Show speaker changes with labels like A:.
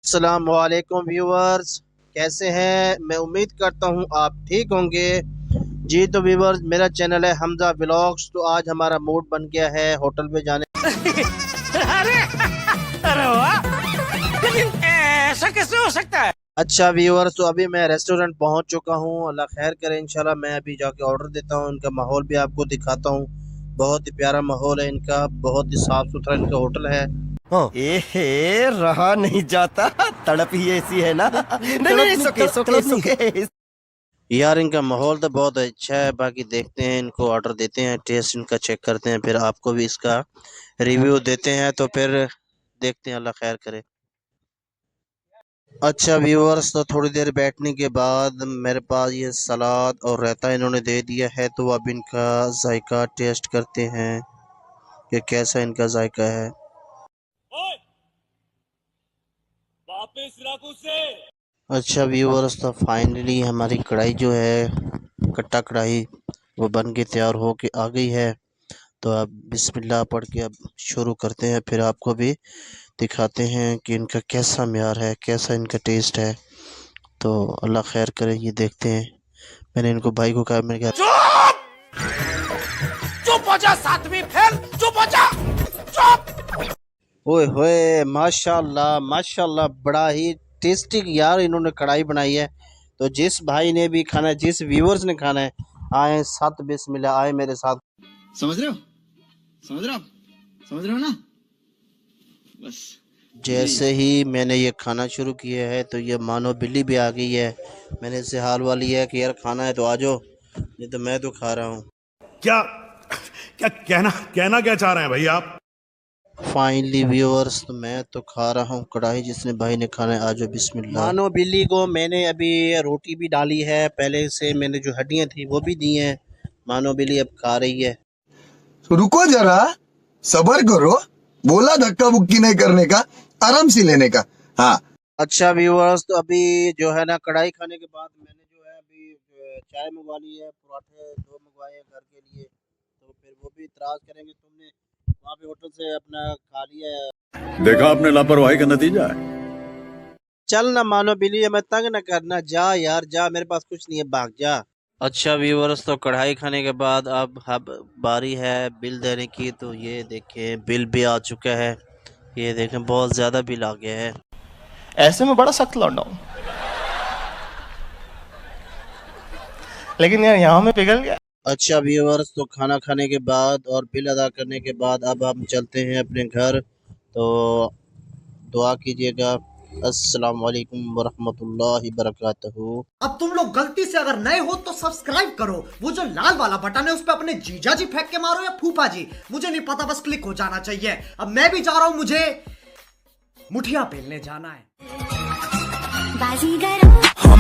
A: अस्सलाम वालेकुम व्यूवर्स, कैसे हैं? मैं उम्मीद करता हूं आप ठीक होंगे। जी तो व्यूवर्स, मेरा चैनल है हमजा व्लॉग्स। तो आज हमारा मूड बन गया है होटल पे जाने।
B: अरे अरे वाह, लेकिन ऐसा कैसे हो सकता है।
A: अच्छा व्यूवर्स, तो अभी मैं रेस्टोरेंट पहुंच चुका हूं। अल्लाह खैर करे, इंशाल्लाह मैं अभी जाके ऑर्डर देता हूं। इनका माहौल भी आपको दिखाता हूं। बहुत ही प्यारा माहौल है इनका, बहुत ही साफ सुथरा इनका होटल है।
C: एहे रहा नहीं जाता, तड़प ही ऐसी है ना। नहीं नहीं, सोके सोके सोके।
A: यार इनका माहौल तो बहुत अच्छा है। बाकी देखते हैं, इनको ऑर्डर देते हैं, टेस्ट इनका चेक करते हैं, फिर आपको भी इसका रिव्यू देते हैं। तो फिर देखते हैं, अल्लाह खैर करे। अच्छा व्यूअर्स, तो थोड़ी देर बैठने के बाद मेरे पास ये सलाद और रायता इन्होंने दे दिया है। तो अब इनका जायका टेस्ट करते हैं कि कैसा इनका जायका है। अच्छा व्यूअर्स, तो फाइनली हमारी कढ़ाई जो है, कट्टा कढ़ाई, वो बन के तैयार हो के आ गई है। तो अब बिस्मिल्लाह पढ़ के अब शुरू करते हैं, फिर आपको भी दिखाते हैं कि इनका कैसा म्यार है, कैसा इनका टेस्ट है। तो अल्लाह खैर करे, ये देखते हैं। मैंने इनको भाई को कहा, मैंने कहा
B: चुप हो जा, सातवीं फेल, चुप हो जा, चुप।
A: ओए होए, माशाल्लाह माशाल्लाह, बड़ा ही टेस्टी यार इन्होंने कढ़ाई बनाई है। तो जिस भाई ने भी खाना है, जिस व्यूवर्स ने खाना है, आए साथ बिस्मिल्लाह, आए मेरे साथ।
D: समझ रहे हो? समझ रहे हो? आप समझ रहे हो ना? बस
A: जैसे ही मैंने ये खाना शुरू किया है, तो ये मानो बिल्ली भी आ गई है। मैंने इससे हाल वाली है कि यार खाना है तो आ जाओ, नहीं तो मैं तो खा रहा हूँ।
E: क्या क्या कहना कहना क्या चाह रहे हैं भाई आप?
A: फाइनली व्यूअर्स, तो मैं तो खा रहा हूँ कढ़ाई, जिसने भाई ने खाना है आ जाओ बिस्मिल्लाह। मानो बिल्ली को मैंने अभी रोटी भी डाली है, पहले से मैंने जो हड्डियाँ थी वो भी दी हैं। मानो बिल्ली अब खा रही है।
F: तो रुको जरा, सबर करो। बोला धक्का बुक्की नहीं करने का, आराम से लेने का। हाँ।
A: अच्छा व्यूअर्स, तो अभी जो है ना, कढ़ाई खाने के बाद मैंने जो है अभी चाय मंगवा ली है, पराठे 2 मंगवाए हैं घर के लिए। तो फिर वो भी इतराज करेंगे तुमने वहाँ पे होटल से अपना खा लिया है।
E: देखा आपने लापरवाही का नतीजा है।
A: चल ना मानो बिल्ली, मैं तंग ना करना, जा यार जा, मेरे पास कुछ नहीं है, भाग जा। अच्छा व्यूअर्स, तो कढ़ाई खाने के बाद अब बारी है बिल देने की। तो ये देखें, बिल भी आ चुका है। ये देखें, बहुत ज़्यादा बिल आ गया है।
C: ऐसे में बड़ा सख्त लौंडा हूं, लेकिन यार यहाँ में पिघल गया।
A: अच्छा व्यूअर्स, तो खाना खाने के बाद और बिल अदा करने के बाद अब हम चलते हैं अपने घर। तो दुआ कीजिएगा। अस्सलाम वालेकुम वरहमतुल्लाहि वबरकातुहू।
G: अब तुम लोग गलती से अगर नए हो तो सब्सक्राइब करो। वो जो लाल वाला बटन है उस पे अपने जीजा जी फेंक के मारो या फूफा जी, मुझे नहीं पता, बस क्लिक हो जाना चाहिए। अब मैं भी जा रहा हूं, मुझे मुठिया पेलने जाना है।
H: बाजीगर